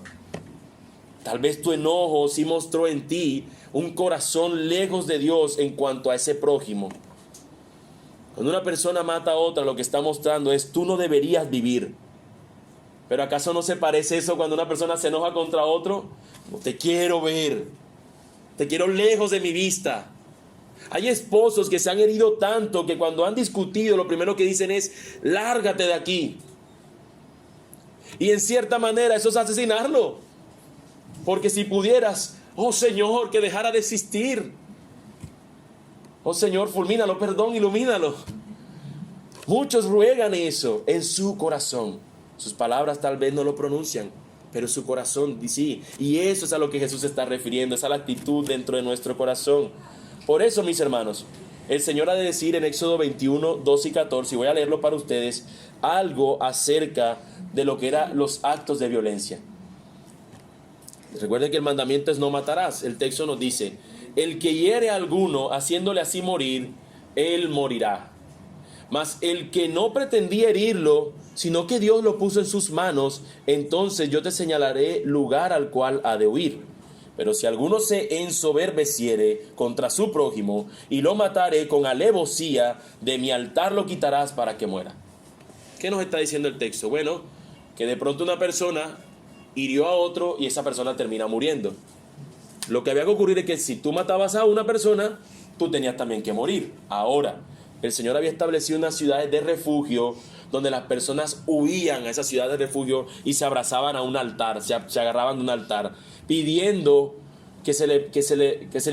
Tal vez tu enojo sí mostró en ti un corazón lejos de Dios en cuanto a ese prójimo. Cuando una persona mata a otra, lo que está mostrando es: tú no deberías vivir. Pero ¿acaso no se parece eso cuando una persona se enoja contra otro? No te quiero ver. Te quiero lejos de mi vista. Hay esposos que se han herido tanto que cuando han discutido lo primero que dicen es: lárgate de aquí. Y en cierta manera eso es asesinarlo. Porque si pudieras, oh Señor, que dejara de existir. Oh Señor, fulmínalo, perdón, ilumínalo. Muchos ruegan eso en su corazón. Sus palabras tal vez no lo pronuncian, pero su corazón sí. Y eso es a lo que Jesús se está refiriendo, esa es la actitud dentro de nuestro corazón. Por eso, mis hermanos, el Señor ha de decir en Éxodo 21, 12 y 14, y voy a leerlo para ustedes, algo acerca de lo que eran los actos de violencia. Recuerden que el mandamiento es no matarás. El texto nos dice: el que hiere a alguno haciéndole así morir, él morirá. Mas el que no pretendía herirlo, sino que Dios lo puso en sus manos, entonces yo te señalaré lugar al cual ha de huir. Pero si alguno se ensoberbeciere contra su prójimo y lo matare con alevosía, de mi altar lo quitarás para que muera. ¿Qué nos está diciendo el texto? Bueno, que de pronto una persona hirió a otro y esa persona termina muriendo. Lo que había que ocurrir es que si tú matabas a una persona, tú tenías también que morir. Ahora, el Señor había establecido unas ciudades de refugio donde las personas huían a esas ciudades de refugio y se abrazaban a un altar, se agarraban de un altar, pidiendo que se le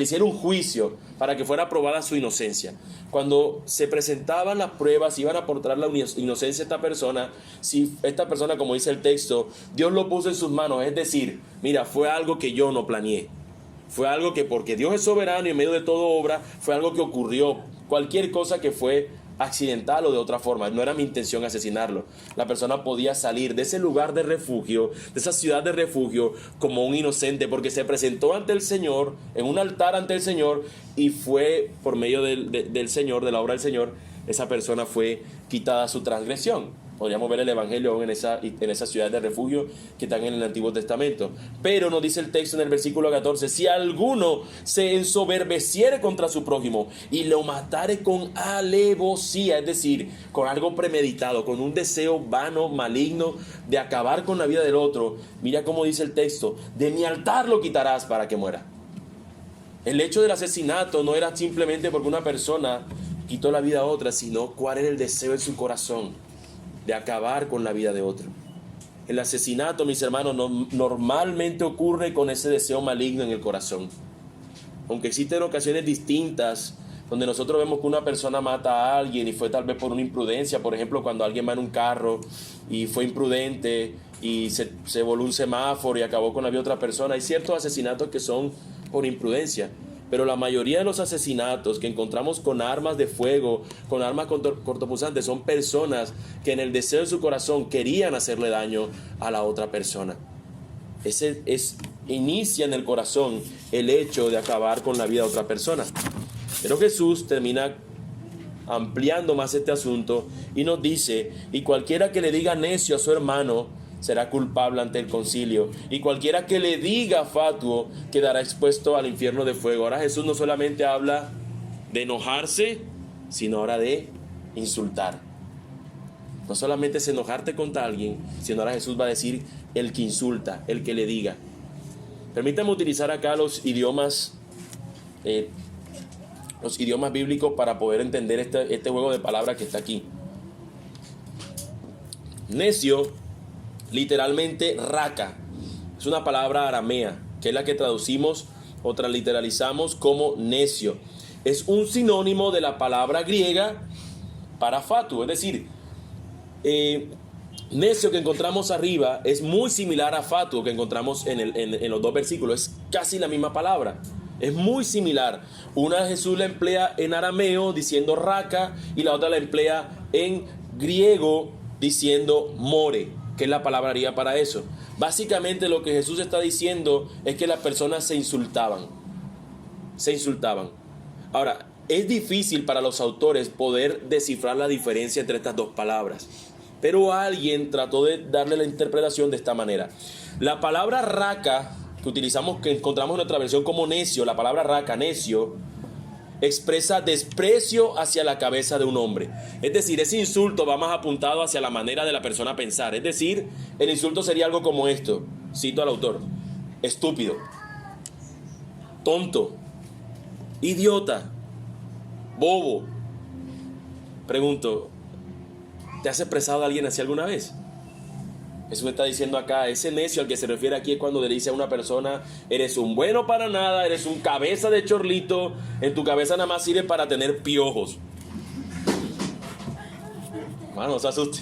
hiciera un juicio para que fuera probada su inocencia. Cuando se presentaban las pruebas, iban a aportar la inocencia de esta persona. Si esta persona, como dice el texto, Dios lo puso en sus manos, es decir, mira, fue algo que yo no planeé. Fue algo que, porque Dios es soberano y en medio de todo obra, fue algo que ocurrió. Cualquier cosa que fue accidental o de otra forma, no era mi intención asesinarlo. La persona podía salir de ese lugar de refugio, de esa ciudad de refugio, como un inocente, porque se presentó ante el Señor, en un altar ante el Señor, y fue por medio del Señor, de la obra del Señor, esa persona fue quitada su transgresión. Podríamos ver el Evangelio en esa ciudad de refugio que están en el Antiguo Testamento. Pero nos dice el texto en el versículo 14: si alguno se ensoberbeciere contra su prójimo y lo matare con alevosía, es decir, con algo premeditado, con un deseo vano, maligno, de acabar con la vida del otro, mira cómo dice el texto: de mi altar lo quitarás para que muera. El hecho del asesinato no era simplemente porque una persona quitó la vida a otra, sino cuál era el deseo en su corazón de acabar con la vida de otro. El asesinato, mis hermanos, normalmente ocurre con ese deseo maligno en el corazón. Aunque existen ocasiones distintas donde nosotros vemos que una persona mata a alguien y fue tal vez por una imprudencia. Por ejemplo, cuando alguien va en un carro y fue imprudente y se voló un semáforo y acabó con la vida de otra persona. Hay ciertos asesinatos que son por imprudencia. Pero la mayoría de los asesinatos que encontramos con armas de fuego, con armas cortopunzantes, son personas que en el deseo de su corazón querían hacerle daño a la otra persona. Inicia en el corazón el hecho de acabar con la vida de otra persona. Pero Jesús termina ampliando más este asunto y nos dice: y cualquiera que le diga necio a su hermano será culpable ante el concilio, y cualquiera que le diga fatuo quedará expuesto al infierno de fuego. Ahora Jesús no solamente habla de enojarse, sino ahora de insultar. No solamente es enojarte contra alguien, sino ahora Jesús va a decir el que insulta, el que le diga. Permítame utilizar acá los idiomas bíblicos para poder entender este juego de palabras que está aquí. Necio, literalmente raca, es una palabra aramea, que es la que traducimos o transliteralizamos como necio. Es un sinónimo de la palabra griega para fatuo, es decir, necio que encontramos arriba es muy similar a fatuo que encontramos en los dos versículos. Es casi la misma palabra, es muy similar. Una Jesús la emplea en arameo diciendo raca, y la otra la emplea en griego diciendo more, que es la palabra para eso. Básicamente lo que Jesús está diciendo es que las personas se insultaban. Ahora, es difícil para los autores poder descifrar la diferencia entre estas dos palabras, pero alguien trató de darle la interpretación de esta manera. La palabra raca que encontramos en nuestra versión como necio, la palabra raca, necio, expresa desprecio hacia la cabeza de un hombre. Es decir, ese insulto va más apuntado hacia la manera de la persona pensar. Es decir, el insulto sería algo como esto. Cito al autor: estúpido. tonto, idiota, bobo. Pregunto, ¿te has expresado a alguien así alguna vez? Jesús está diciendo acá, ese necio al que se refiere aquí es cuando le dice a una persona, eres un bueno para nada, eres un cabeza de chorlito, en tu cabeza nada más sirve para tener piojos. Hermano, no se asuste.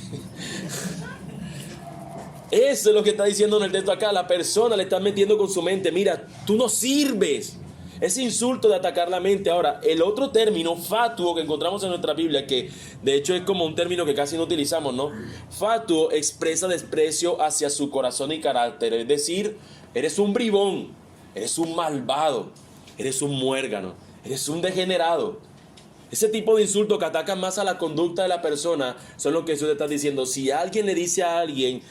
Eso es lo que está diciendo en el texto acá. La persona le está metiendo con su mente, mira, tú no sirves. Ese insulto de atacar la mente. Ahora, el otro término, fatuo, que encontramos en nuestra Biblia, que de hecho es como un término que casi no utilizamos, ¿no? Fatuo expresa desprecio hacia su corazón y carácter. Es decir, eres un bribón, eres un malvado, eres un muérgano, eres un degenerado. Ese tipo de insultos que atacan más a la conducta de la persona son lo que Jesús está diciendo. Si alguien le dice a alguien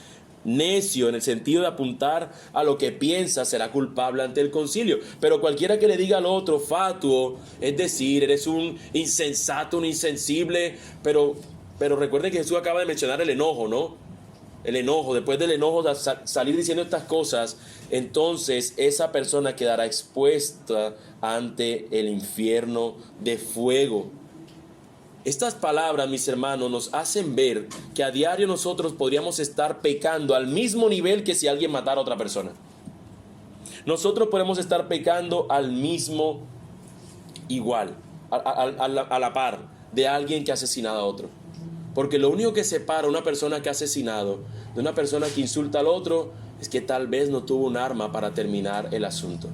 necio en el sentido de apuntar a lo que piensa, será culpable ante el concilio. Pero cualquiera que le diga al otro fatuo, es decir, eres un insensato, un insensible, pero recuerden que Jesús acaba de mencionar el enojo, ¿no? El enojo, después del enojo salir diciendo estas cosas, entonces esa persona quedará expuesta ante el infierno de fuego. Estas palabras, mis hermanos, nos hacen ver que a diario nosotros podríamos estar pecando al mismo nivel que si alguien matara a otra persona. Nosotros podemos estar pecando al mismo igual, a la par de alguien que ha asesinado a otro. Porque lo único que separa a una persona que ha asesinado de una persona que insulta al otro es que tal vez no tuvo un arma para terminar el asunto.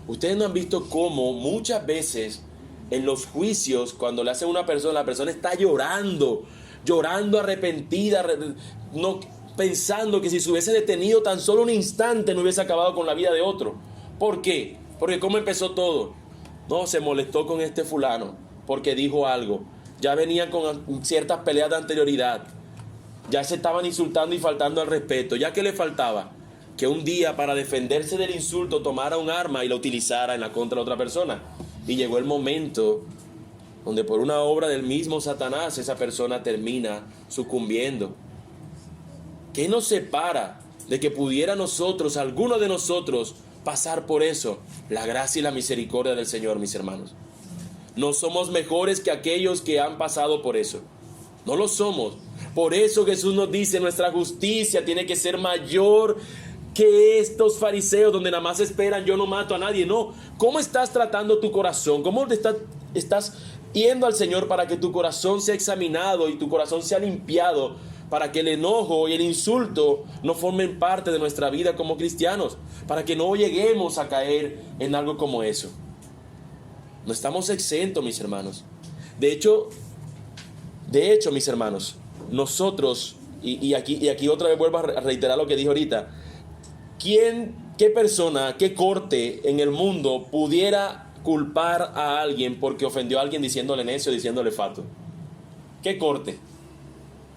Ustedes no han visto cómo muchas veces en los juicios, cuando le hacen a una persona, la persona está llorando arrepentida, no, pensando que si se hubiese detenido tan solo un instante no hubiese acabado con la vida de otro. ¿Por qué? Porque ¿cómo empezó todo? No, se molestó con este fulano porque dijo algo. Ya venían con ciertas peleas de anterioridad. Ya se estaban insultando y faltando al respeto. ¿Ya qué le faltaba? Que un día, para defenderse del insulto, tomara un arma y la utilizara en la contra de otra persona. Y llegó el momento donde por una obra del mismo Satanás esa persona termina sucumbiendo. ¿Qué nos separa de que pudiera nosotros, alguno de nosotros, pasar por eso? La gracia y la misericordia del Señor, mis hermanos. No somos mejores que aquellos que han pasado por eso. No lo somos. Por eso Jesús nos dice, nuestra justicia tiene que ser mayor que estos fariseos donde nada más esperan, yo no mato a nadie. No, ¿cómo estás tratando tu corazón? ¿Cómo estás yendo al Señor para que tu corazón sea examinado y tu corazón sea limpiado, para que el enojo y el insulto no formen parte de nuestra vida como cristianos, para que no lleguemos a caer en algo como eso? No estamos exentos, mis hermanos. De hecho, mis hermanos, nosotros, y aquí otra vez vuelvo a reiterar lo que dije ahorita, ¿qué persona, qué corte en el mundo pudiera culpar a alguien porque ofendió a alguien diciéndole necio, diciéndole fatuo? ¿Qué corte?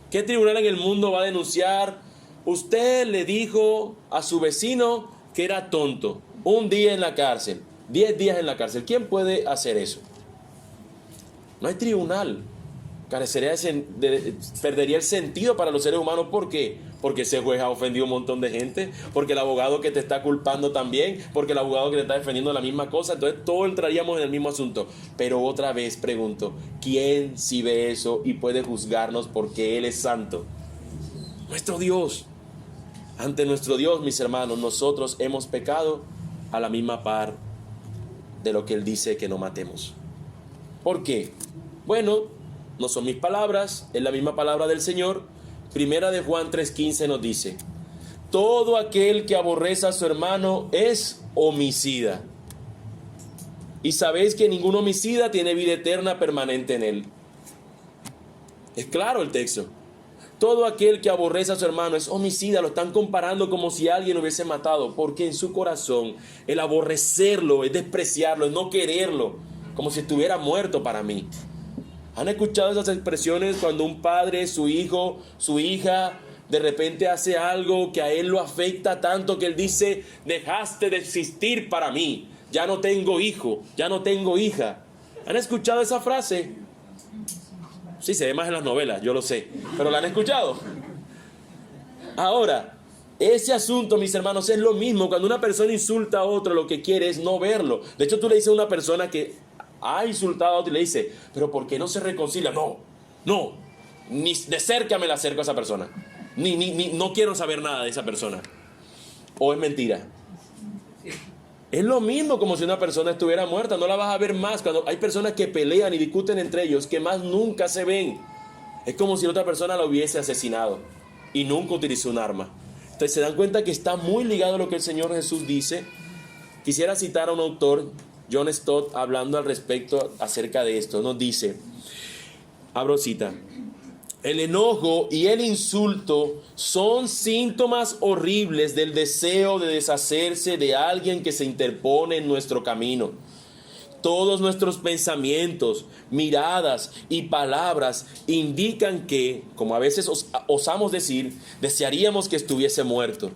¿Qué tribunal en el mundo va a denunciar? Usted le dijo a su vecino que era tonto. Un día en la cárcel, 10 días en la cárcel. ¿Quién puede hacer eso? No hay tribunal. Perdería el sentido para los seres humanos. ¿Por qué? Porque ese juez ha ofendido a un montón de gente, porque el abogado que te está culpando también, porque el abogado que te está defendiendo la misma cosa. Entonces todos entraríamos en el mismo asunto. Pero otra vez pregunto, ¿quién sí ve eso y puede juzgarnos porque Él es santo? Nuestro Dios. Ante nuestro Dios, mis hermanos, nosotros hemos pecado a la misma par de lo que Él dice que no matemos. ¿Por qué? Bueno, no son mis palabras, es la misma palabra del Señor. Primera de Juan 3:15 nos dice: todo aquel que aborrece a su hermano es homicida. Y sabéis que ningún homicida tiene vida eterna permanente en él. Es claro el texto. Todo aquel que aborrece a su hermano es homicida. Lo están comparando como si alguien lo hubiese matado, porque en su corazón el aborrecerlo es despreciarlo, es no quererlo, como si estuviera muerto para mí. ¿Han escuchado esas expresiones cuando un padre, su hijo, su hija, de repente hace algo que a él lo afecta tanto que él dice: dejaste de existir para mí, ya no tengo hijo, ya no tengo hija? ¿Han escuchado esa frase? Sí, se ve más en las novelas, yo lo sé, pero ¿la han escuchado? Ahora, Ese asunto, mis hermanos, es lo mismo. Cuando una persona insulta a otro, lo que quiere es no verlo. De hecho, tú le dices a una persona que ha insultado a otro y le dice, pero ¿por qué no se reconcilia? No, ni de cerca me la acerco a esa persona. No quiero saber nada de esa persona. ¿O es mentira? Es lo mismo como si una persona estuviera muerta, no la vas a ver más. Cuando hay personas que pelean y discuten entre ellos, que más nunca se ven. Es como si otra persona la hubiese asesinado y nunca utilizó un arma. Entonces se dan cuenta que está muy ligado a lo que el Señor Jesús dice. Quisiera citar a un autor, John Stott, hablando al respecto acerca de esto. Nos dice, abro cita: el enojo y el insulto son síntomas horribles del deseo de deshacerse de alguien que se interpone en nuestro camino. Todos nuestros pensamientos, miradas y palabras indican que, como a veces osamos decir, desearíamos que estuviese muerto.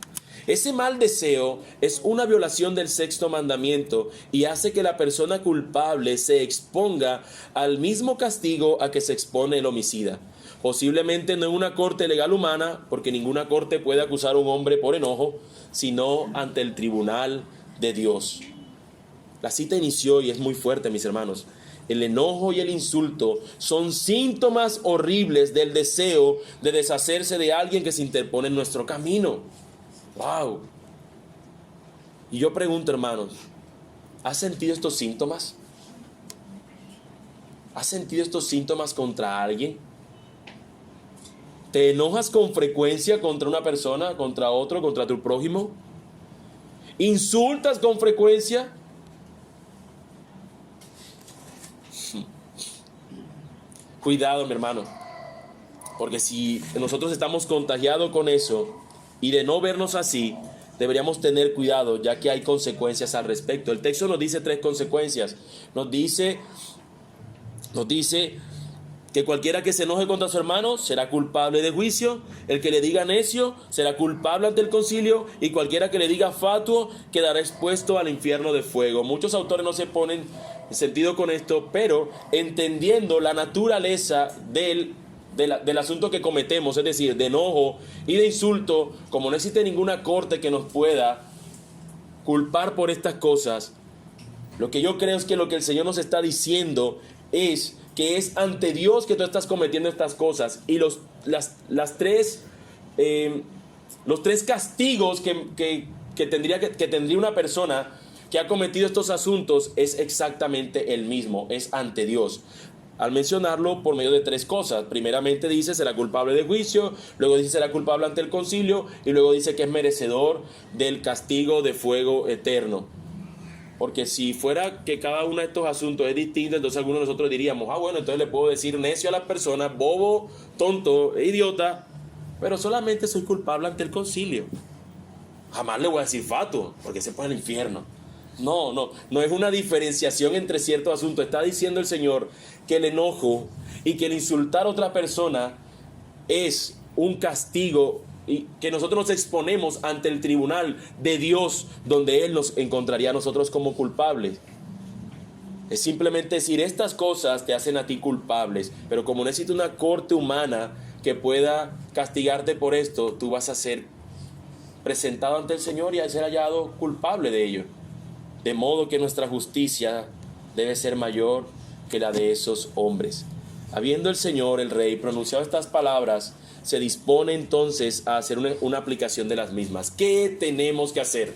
Ese mal deseo es una violación del sexto mandamiento y hace que la persona culpable se exponga al mismo castigo a que se expone el homicida. Posiblemente no en una corte legal humana, porque ninguna corte puede acusar a un hombre por enojo, sino ante el tribunal de Dios. La cita inició y es muy fuerte, mis hermanos. El enojo y el insulto son síntomas horribles del deseo de deshacerse de alguien que se interpone en nuestro camino. ¡Wow! Y yo pregunto, hermanos, ¿has sentido estos síntomas? ¿Has sentido estos síntomas contra alguien? ¿Te enojas con frecuencia contra una persona, contra otro, contra tu prójimo? ¿Insultas con frecuencia? Cuidado, mi hermano, porque si nosotros estamos contagiados con eso y de no vernos así, deberíamos tener cuidado, ya que hay consecuencias al respecto. El texto nos dice 3 consecuencias. Nos dice que cualquiera que se enoje contra su hermano será culpable de juicio, el que le diga necio será culpable ante el concilio, y cualquiera que le diga fatuo quedará expuesto al infierno de fuego. Muchos autores no se ponen en sentido con esto, pero entendiendo la naturaleza del asunto que cometemos, es decir, de enojo y de insulto, como no existe ninguna corte que nos pueda culpar por estas cosas, lo que yo creo es que lo que el Señor nos está diciendo es que es ante Dios que tú estás cometiendo estas cosas, y los tres castigos que tendría una persona que ha cometido estos asuntos es exactamente el mismo, es ante Dios. Al mencionarlo por medio de 3 cosas. Primeramente dice será culpable de juicio, luego dice será culpable ante el concilio, y luego dice que es merecedor del castigo de fuego eterno. Porque si fuera que cada uno de estos asuntos es distinto, entonces algunos de nosotros diríamos, bueno, entonces le puedo decir necio a las personas, bobo, tonto, idiota, pero solamente soy culpable ante el concilio. Jamás le voy a decir fatuo, porque se pone al infierno. No es una diferenciación entre ciertos asuntos. Está diciendo el Señor que el enojo y que el insultar a otra persona es un castigo, y que nosotros nos exponemos ante el tribunal de Dios, donde Él nos encontraría a nosotros como culpables. Es simplemente decir, estas cosas te hacen a ti culpables, pero como no existe una corte humana que pueda castigarte por esto, tú vas a ser presentado ante el Señor y a ser hallado culpable de ello. De modo que nuestra justicia debe ser mayor que la de esos hombres. Habiendo el Señor, el Rey, pronunciado estas palabras, se dispone entonces a hacer una aplicación de las mismas. ¿Qué tenemos que hacer?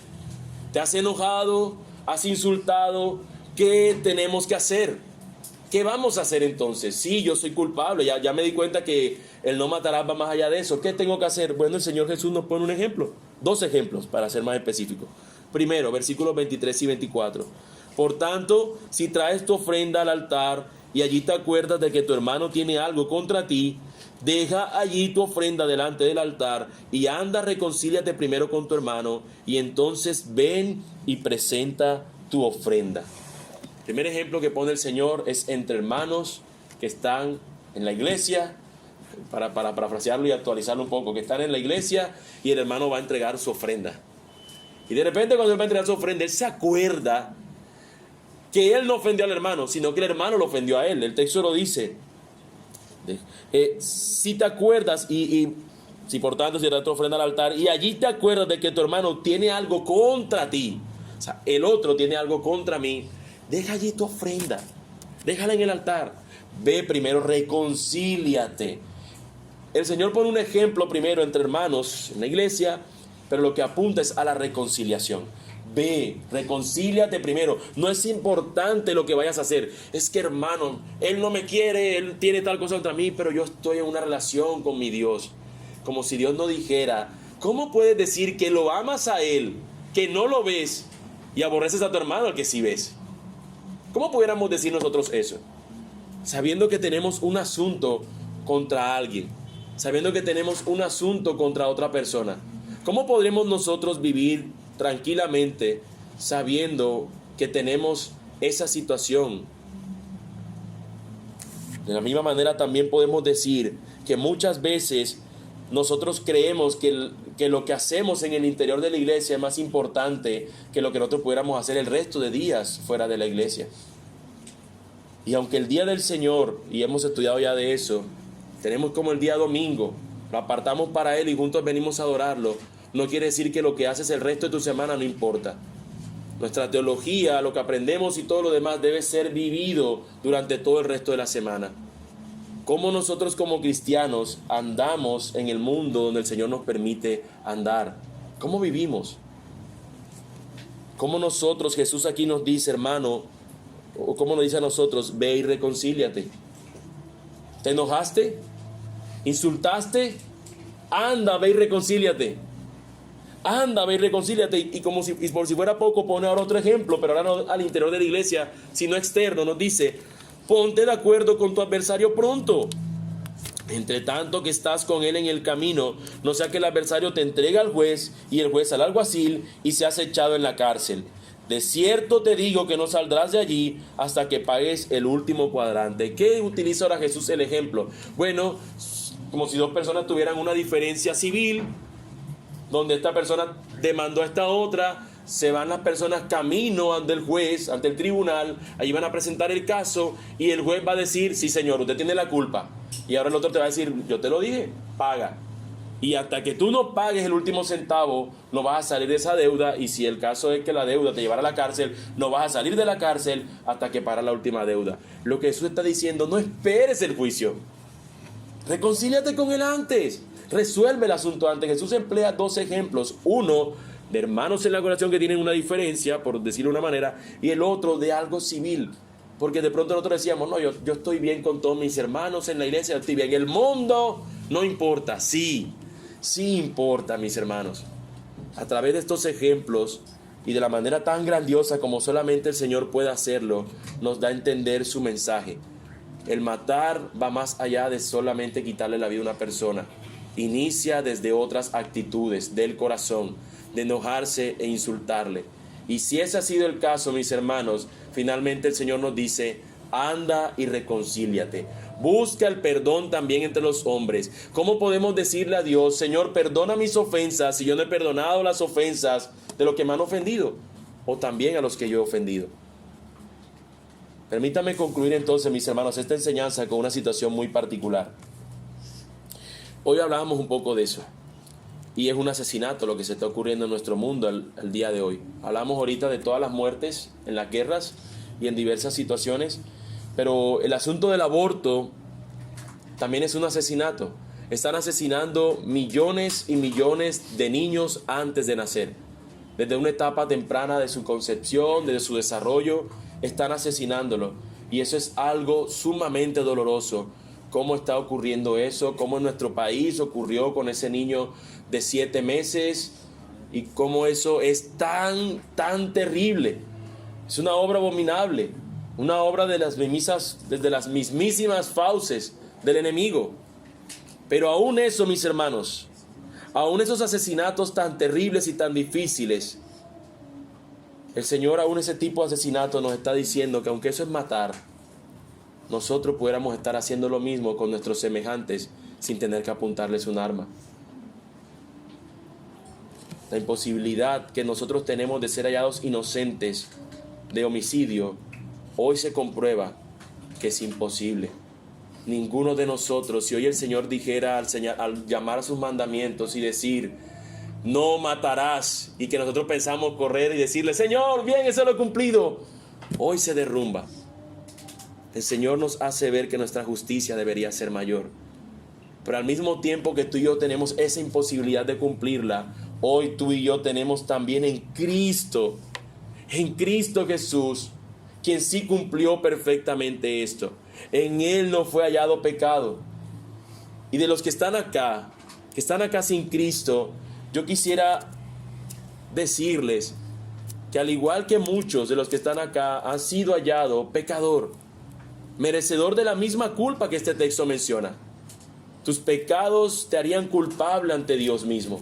¿Te has enojado? ¿Has insultado? ¿Qué tenemos que hacer? ¿Qué vamos a hacer entonces? Sí, yo soy culpable, ya me di cuenta que el no matarás va más allá de eso. ¿Qué tengo que hacer? Bueno, el Señor Jesús nos pone un ejemplo, 2 ejemplos para ser más específico. Primero, versículos 23 y 24. Por tanto, si traes tu ofrenda al altar y allí te acuerdas de que tu hermano tiene algo contra ti, deja allí tu ofrenda delante del altar y anda, reconcíliate primero con tu hermano, y entonces ven y presenta tu ofrenda. El primer ejemplo que pone el Señor es entre hermanos que están en la iglesia, para parafrasearlo y actualizarlo un poco, que están en la iglesia y el hermano va a entregar su ofrenda. Y de repente cuando él va a entregar su ofrenda, él se acuerda que él no ofendió al hermano, sino que el hermano lo ofendió a él. El texto lo dice. Si te acuerdas, y Si por tanto si traes tu ofrenda al altar y allí te acuerdas de que tu hermano tiene algo contra ti, o sea, el otro tiene algo contra mí, deja allí tu ofrenda, déjala en el altar. Ve primero, reconcíliate. El Señor pone un ejemplo primero entre hermanos en la iglesia, pero lo que apunta es a la reconciliación. Ve, reconcíliate primero. No es importante lo que vayas a hacer. Es que, hermano, él no me quiere, él tiene tal cosa contra mí, pero yo estoy en una relación con mi Dios. Como si Dios no dijera, ¿cómo puedes decir que lo amas a él, que no lo ves, y aborreces a tu hermano al que sí ves? ¿Cómo pudiéramos decir nosotros eso? Sabiendo que tenemos un asunto contra alguien, sabiendo que tenemos un asunto contra otra persona. ¿Cómo podremos nosotros vivir tranquilamente sabiendo que tenemos esa situación? De la misma manera también podemos decir que muchas veces nosotros creemos que lo que hacemos en el interior de la iglesia es más importante que lo que nosotros pudiéramos hacer el resto de días fuera de la iglesia. Y aunque el día del Señor, y hemos estudiado ya de eso, tenemos como el día domingo, lo apartamos para Él y juntos venimos a adorarlo, no quiere decir que lo que haces el resto de tu semana no importa. Nuestra teología, lo que aprendemos y todo lo demás debe ser vivido durante todo el resto de la semana. Cómo nosotros como cristianos andamos en el mundo donde el Señor nos permite andar. ¿Cómo vivimos? ¿Cómo nosotros, Jesús aquí nos dice, hermano, o cómo nos dice a nosotros, ve y reconcíliate? ¿Te enojaste? ¿Insultaste? Anda, ve y reconcíliate. Anda, ve y reconcíliate. Y como si, y por si fuera poco, pone ahora otro ejemplo, pero ahora no al interior de la iglesia, sino externo. Nos dice, ponte de acuerdo con tu adversario pronto, entre tanto que estás con él en el camino, no sea que el adversario te entregue al juez y el juez al alguacil y seas echado en la cárcel. De cierto te digo que no saldrás de allí hasta que pagues el último cuadrante. ¿Qué utiliza ahora Jesús el ejemplo? Bueno, como si dos personas tuvieran una diferencia civil, donde esta persona demandó a esta otra, se van las personas camino ante el juez, ante el tribunal, allí van a presentar el caso y el juez va a decir, sí señor, usted tiene la culpa. Y ahora el otro te va a decir, yo te lo dije, paga. Y hasta que tú no pagues el último centavo, no vas a salir de esa deuda. Y si el caso es que la deuda te llevara a la cárcel, no vas a salir de la cárcel hasta que pagas la última deuda. Lo que Jesús está diciendo, no esperes el juicio. Reconcíliate con él antes. Resuelve el asunto antes. Jesús emplea dos ejemplos. Uno, de hermanos en la oración que tienen una diferencia, por decirlo de una manera, y el otro de algo civil. Porque de pronto nosotros decíamos, no, yo estoy bien con todos mis hermanos en la iglesia, yo estoy bien. El mundo no importa. Sí importa, mis hermanos. A través de estos ejemplos y de la manera tan grandiosa como solamente el Señor puede hacerlo, nos da a entender su mensaje. El matar va más allá de solamente quitarle la vida a una persona. Inicia desde otras actitudes del corazón, de enojarse e insultarle. Y si ese ha sido el caso, mis hermanos, finalmente el Señor nos dice, anda y reconcíliate. Busca el perdón también entre los hombres. ¿Cómo podemos decirle a Dios, Señor, perdona mis ofensas si yo no he perdonado las ofensas de los que me han ofendido? O también a los que yo he ofendido. Permítame concluir entonces, mis hermanos, esta enseñanza con una situación muy particular. Hoy hablábamos un poco de eso. Y es un asesinato lo que se está ocurriendo en nuestro mundo al día de hoy. Hablamos ahorita de todas las muertes en las guerras y en diversas situaciones. Pero el asunto del aborto también es un asesinato. Están asesinando millones y millones de niños antes de nacer. Desde una etapa temprana de su concepción, desde su desarrollo, están asesinándolo. Y eso es algo sumamente doloroso. ¿Cómo está ocurriendo eso? ¿Cómo en nuestro país ocurrió con ese niño de 7 meses? Y cómo eso es tan terrible. Es una obra abominable. Una obra de las mismísimas fauces del enemigo. Pero aún eso, mis hermanos, aún esos asesinatos tan terribles y tan difíciles, el Señor, aún ese tipo de asesinato nos está diciendo que aunque eso es matar, nosotros pudiéramos estar haciendo lo mismo con nuestros semejantes sin tener que apuntarles un arma. La imposibilidad que nosotros tenemos de ser hallados inocentes de homicidio, hoy se comprueba que es imposible. ninguno de nosotros, si hoy el Señor dijera al llamar a sus mandamientos y decir, no matarás, y que nosotros pensamos correr y decirle, Señor, bien, eso lo he cumplido, hoy se derrumba. El Señor nos hace ver que nuestra justicia debería ser mayor. Pero al mismo tiempo que tú y yo tenemos esa imposibilidad de cumplirla, hoy tú y yo tenemos también en Cristo Jesús, quien sí cumplió perfectamente esto. En Él no fue hallado pecado. Y de los que están acá sin Cristo, yo quisiera decirles que al igual que muchos de los que están acá han sido hallado pecador, merecedor de la misma culpa que este texto menciona. Tus pecados te harían culpable ante Dios mismo.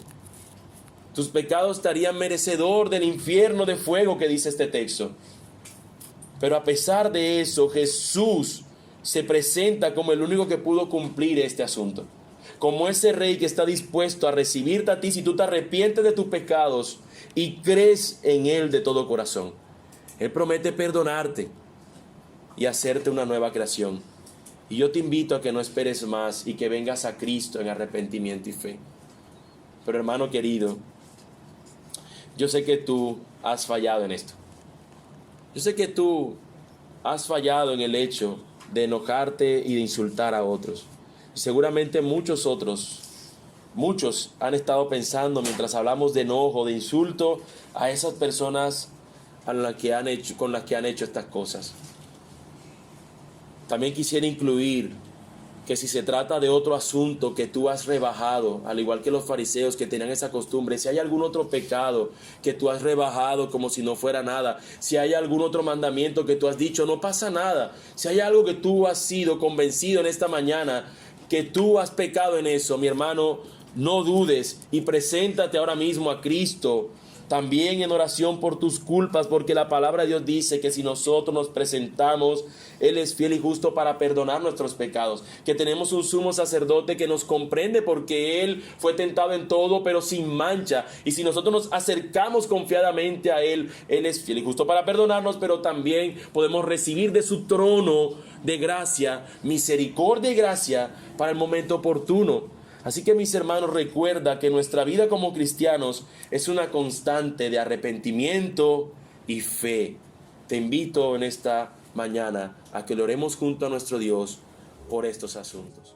Tus pecados te harían merecedor del infierno de fuego que dice este texto. Pero a pesar de eso, Jesús se presenta como el único que pudo cumplir este asunto. Como ese rey que está dispuesto a recibirte a ti si tú te arrepientes de tus pecados y crees en Él de todo corazón. Él promete perdonarte y hacerte una nueva creación. Y yo te invito a que no esperes más y que vengas a Cristo en arrepentimiento y fe. Pero hermano querido, yo sé que tú has fallado en esto. Yo sé que tú has fallado en el hecho de enojarte y de insultar a otros. Y seguramente muchos han estado pensando mientras hablamos de enojo, de insulto a esas personas con las que han hecho estas cosas. También quisiera incluir que si se trata de otro asunto que tú has rebajado, al igual que los fariseos que tenían esa costumbre, si hay algún otro pecado que tú has rebajado como si no fuera nada, si hay algún otro mandamiento que tú has dicho, no pasa nada, si hay algo que tú has sido convencido en esta mañana, que tú has pecado en eso, mi hermano, no dudes y preséntate ahora mismo a Cristo, también en oración por tus culpas, porque la palabra de Dios dice que si nosotros nos presentamos, Él es fiel y justo para perdonar nuestros pecados, que tenemos un sumo sacerdote que nos comprende porque Él fue tentado en todo pero sin mancha, y si nosotros nos acercamos confiadamente a Él, Él es fiel y justo para perdonarnos, pero también podemos recibir de su trono de gracia, misericordia y gracia para el momento oportuno. Así que mis hermanos, recuerda que nuestra vida como cristianos es una constante de arrepentimiento y fe. Te invito en esta mañana a que lo oremos junto a nuestro Dios por estos asuntos.